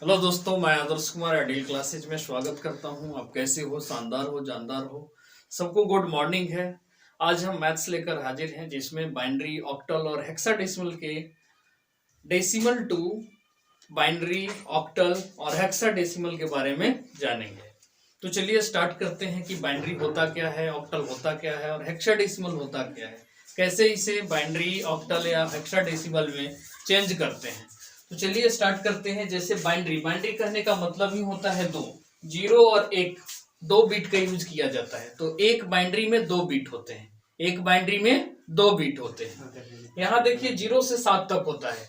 Hello दोस्तों, मैं Adarsh Kumar एडिल classes में स्वागत करता हूं। आप कैसे हो? शानदार हो, जानदार हो। सबको गुड मॉर्निंग है। आज हम मैथ्स लेकर हाजिर हैं जिसमें बाइनरी, ऑक्टल और हेक्साडेसिमल के डेसिमल टू बाइनरी, ऑक्टल और हेक्साडेसिमल के बारे में जानेंगे। तो चलिए स्टार्ट करते हैं कि बाइनरी होता क्या है, ऑक्टल होता क्या है और हेक्साडेसिमल होता क्या है, कैसे इसे बाइनरी, ऑक्टल या हेक्साडेसिमल में चेंज करते हैं। तो चलिए स्टार्ट करते हैं। जैसे बाइनरी, बाइनरी कहने का मतलब ही होता है दो, जीरो और एक, दो बीट का यूज किया जाता है। तो एक बाइनरी में दो बीट होते हैं, एक बाइनरी में दो बीट होते हैं। यहाँ देखिए 0 से 7 तक होता है।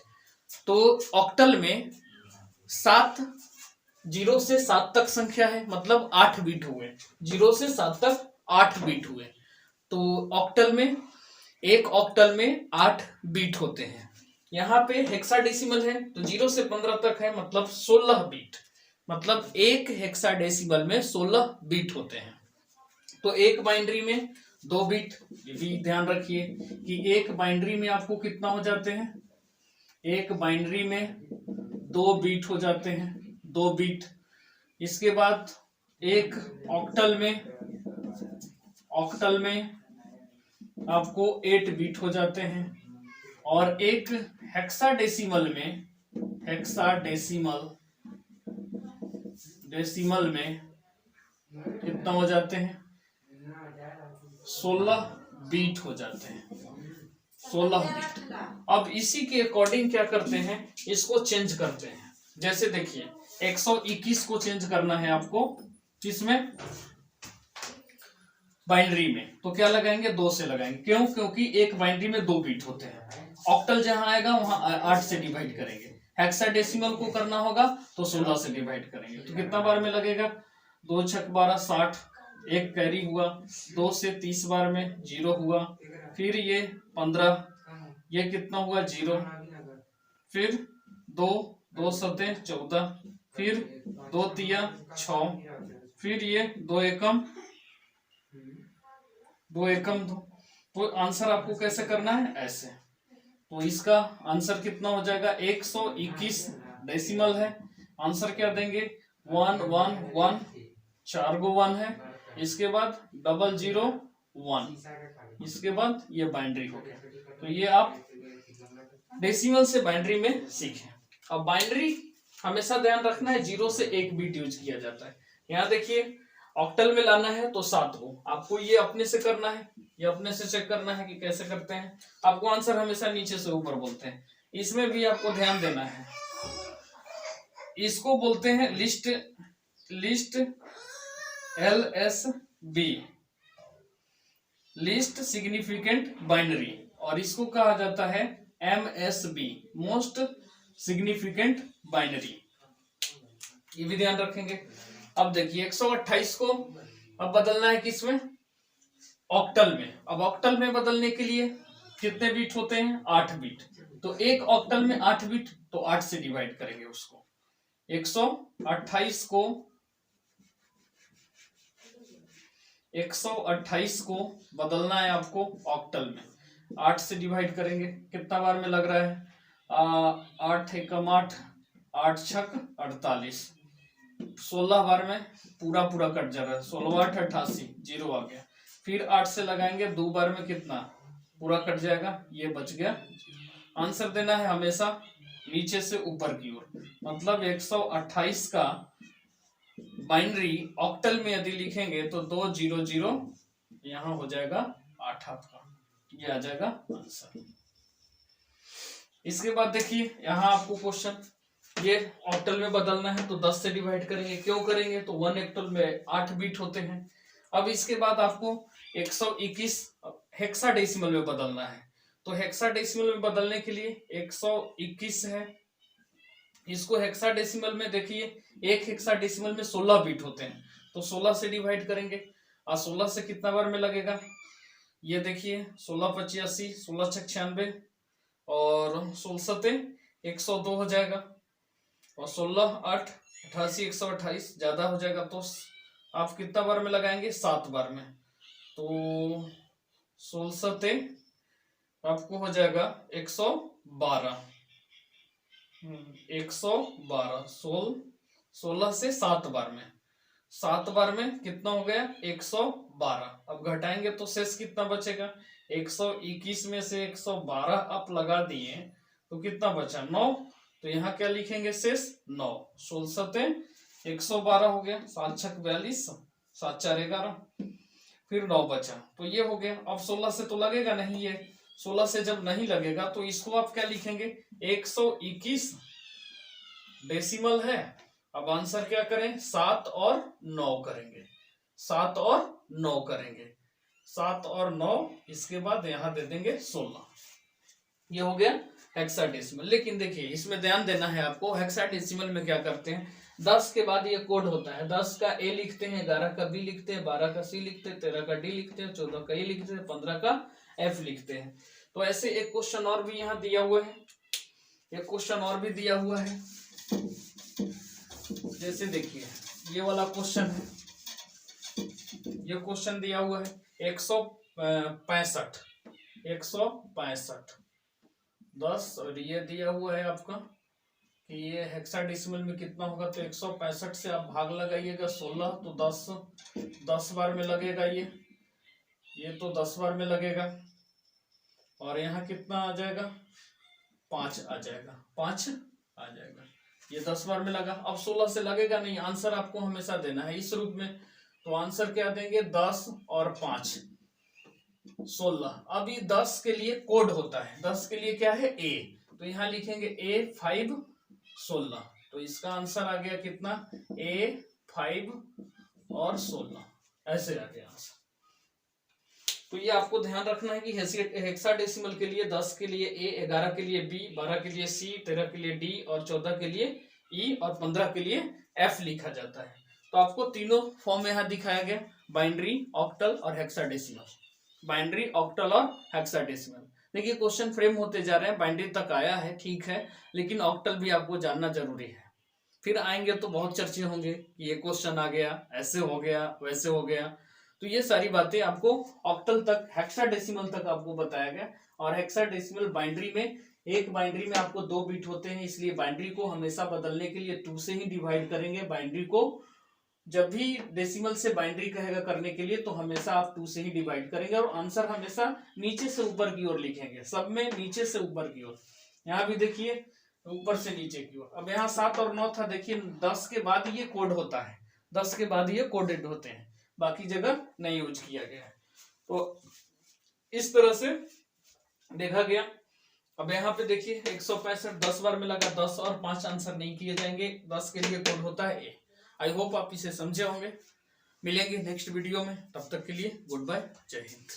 तो ऑक्टल में 7, 0 से 7 तक संख्या है, मतलब 8 बीट हुए। 0 से 7 तक 8 बीट हुए। तो ऑक्टल में, एक ऑक्टल में 8 बीट होते हैं। यहाँ पे हेक्साडेसिमल है तो 0 से 15 तक है, मतलब 16 बीट। मतलब एक हेक्साडेसिमल में 16 बीट होते हैं। तो एक बाइनरी में दो बीट, ये भी ध्यान रखिए कि एक बाइनरी में आपको कितना हो जाते हैं, एक बाइनरी में दो बीट हो जाते हैं, दो बीट। इसके बाद एक ऑक्टल में, ऑक्टल में आपको 8 बीट हो जाते हैं। और एक हेक्साडेसिमल में, हेक्साडेसिमल डेसिमल में कितना हो जाते हैं, 16 बीट हो जाते हैं, 16 बीट। अब इसी के अकॉर्डिंग क्या करते हैं, इसको चेंज करते हैं। जैसे देखिए 121 को चेंज करना है आपको, किसमें, बाइनरी में। तो क्या लगाएंगे, 2 से लगाएंगे। क्यों? क्योंकि एक बाइनरी में दो बीट होते हैं। ऑक्टल जहां आएगा वहां 8 से डिवाइड करेंगे। हेक्साडेसिमल को करना होगा तो 16 से डिवाइड करेंगे। तो कितना बार में लगेगा, 2 छक 12 60, एक कैरी हुआ। 2 से 30 बार में 0 हुआ। फिर ये 15, ये कितना हुआ 0। फिर 2, 2 सते 14, फिर 2 तिया 6, फिर ये 2 एकम, 2 एकम 2। तो आंसर आपको कैसे करना है, ऐसे। तो इसका आंसर कितना हो जाएगा, 121 डेसिमल है। आंसर क्या देंगे, 1 1 1, 4 गो 1 है। इसके बाद 00 1, इसके बाद ये बाइनरी हो गया। तो ये आप डेसिमल से बाइनरी में सीखें। अब बाइनरी हमेशा ध्यान रखना है, 0 से 1 बीट यूज किया जाता है। यहाँ देखिए ऑक्टल में लाना है तो 7 को आपको ये अपने से करना है, ये अपने से चेक करना है कि कैसे करते हैं। आपको आंसर हमेशा नीचे से ऊपर बोलते हैं। इसमें भी आपको ध्यान देना है, इसको बोलते हैं list, list LSB, least significant binary. और इसको कहा जाता है MSB, मोस्ट सिग्निफिकेंट बाइनरी। ये भी ध्यान रखेंगे। अब देखिए 128 को अब बदलना है किसमें, ऑक्टल में। अब ऑक्टल में बदलने के लिए कितने बीट होते हैं, 8 बीट। तो एक ऑक्टल में 8 बीट, तो 8 से डिवाइड करेंगे उसको। 128 को, 128 को बदलना है आपको ऑक्टल में, 8 से डिवाइड करेंगे। कितना बार में लग रहा है, 8 एकम 8, 8 छक 48, 16 बार में पूरा पूरा कट जा रहा है। 16 8 88, 0 आ गया। फिर 8 से लगाएंगे, 2 बार में कितना पूरा कट जाएगा, ये बच गया। आंसर देना है हमेशा नीचे से ऊपर की ओर। मतलब 128 का बाइनरी ऑक्टल में यदि लिखेंगे तो 2 0 0, यहां हो जाएगा 8 आपका, ये आ जाएगा आंसर। इसके बाद देखिए यहां आपको क्वेश्चन, ये ऑक्टल में बदलना है तो 10 से डिवाइड करेंगे। क्यों करेंगे, तो 1 ऑक्टल में 8 बीट होते हैं। अब इसके बाद आपको 121 हेक्साडेसिमल में बदलना है। तो हेक्साडेसिमल में बदलने के लिए 121 है, इसको हेक्साडेसिमल में देखिए, एक हेक्साडेसिमल में 16 बीट होते हैं। तो 16 से डिवाइड करेंगे। और 16 से कितना बार में लगेगा, ये देखिए 16 85, 16 96 और 16 102 हो जाएगा। और 16 8 88, 128 ज्यादा हो जाएगा। तो आप कितना बार में लगाएंगे, 7 बार में। तो 16 आपको हो जाएगा 112। 112 16 से 7 बार में, 7 बार में कितना हो गया 112। अब घटाएंगे तो शेष कितना बचेगा, 121 में से 112 आप लगा दिए तो कितना बचा 9। तो यहाँ क्या लिखेंगे शेष 9, 16 112 हो गया, 7 छक 42, 7 4 11, फिर 9 बचा तो ये हो गया। अब 16 से तो लगेगा नहीं, ये 16 से जब नहीं लगेगा तो इसको आप क्या लिखेंगे 121 डेसिमल है। अब आंसर क्या करें 7 और 9 करेंगे, 7 और 9 करेंगे, 7 और 9, इसके बाद यहां दे देंगे 16। ये हो गया हेक्साडेसिमल। लेकिन देखिए इसमें ध्यान देना है आपको, हेक्साडेसिमल में क्या करते हैं 10 के बाद ये कोड होता है, 10 का ए लिखते हैं, 11 का बी लिखते हैं, 12 का सी लिखते हैं, 13 का डी लिखते हैं, 14 का ए लिखते हैं, 15 का एफ लिखते हैं। तो ऐसे एक क्वेश्चन और भी यहाँ दिया हुआ है, एक क्वेश्चन और भी दिया हुआ है। जैसे देखिए ये वाला क्वेश्चन है, ये क्वेश्चन दिया हुआ है 165 10 और ये दिया हुआ है आपका कि ये हेक्साडेसिमल में कितना होगा। तो 165 से आप भाग लगाइएगा 16 तो 10 बार में लगेगा, ये तो 10 बार में लगेगा, और यहाँ कितना आ जाएगा 5 आ जाएगा, 5 आ जाएगा, ये 10 बार में लगा। अब 16 से लगेगा नहीं, आंसर आपको हमेशा देना है इस रूप में। तो आंसर क्या देंगे 10 और 5 16। अब ये 10 के लिए कोड होता है, 10 के लिए क्या है ए, तो यहाँ लिखेंगे A5 16। तो इसका आंसर आ गया कितना A5 और 16, ऐसे आ गया आंसर। तो ये आपको ध्यान रखना है कि हेक्साडेसिमल के लिए 10 के लिए ए, 11 के लिए बी, 12 के लिए सी, 13 के लिए डी और 14 के लिए ई और 15 के लिए एफ लिखा जाता है। तो आपको तीनों फॉर्म में यहाँ दिखाया गया, बाइनरी, ऑक्टल और हेक्साडेसिमल, बाइनरी, ऑक्टल और हेक्साडेसिमल। देखिए क्वेश्चन फ्रेम होते जा रहे हैं, बाइनरी तक आया है ठीक है, लेकिन ऑक्टल भी आपको जानना जरूरी है। फिर आएंगे तो बहुत चर्चे होंगे कि ये क्वेश्चन आ गया, ऐसे हो गया, वैसे हो गया। तो ये सारी बातें आपको ऑक्टल तक, हेक्साडेसिमल तक आपको बताया गया। और हेक्साडेसिमल बाइनरी में, एक बाइनरी में आपको 2 बिट होते हैं, इसलिए बाइनरी को हमेशा बदलने के लिए 2 से ही डिवाइड करेंगे। बाइनरी को जब भी डेसिमल से बाइनरी कहेगा करने के लिए तो हमेशा आप 2 से ही डिवाइड करेंगे, और आंसर हमेशा नीचे से ऊपर की ओर लिखेंगे, सब में नीचे से ऊपर की ओर। यहाँ भी देखिए ऊपर से नीचे की ओर। अब यहाँ 7 और 9 था, देखिए 10 के बाद ये कोड होता है, 10 के बाद ये कोडेड होते हैं, बाकी जगह नहीं यूज किया गया है। तो इस तरह से देखा गया। अब यहाँ पे देखिए 165 10 बार में लगा, 10 और 5 आंसर नहीं किए जाएंगे, 10 के लिए कोड होता है ए। आई होप आप इसे समझे होंगे। मिलेंगे नेक्स्ट वीडियो में, तब तक के लिए गुड बाय, जय हिंद।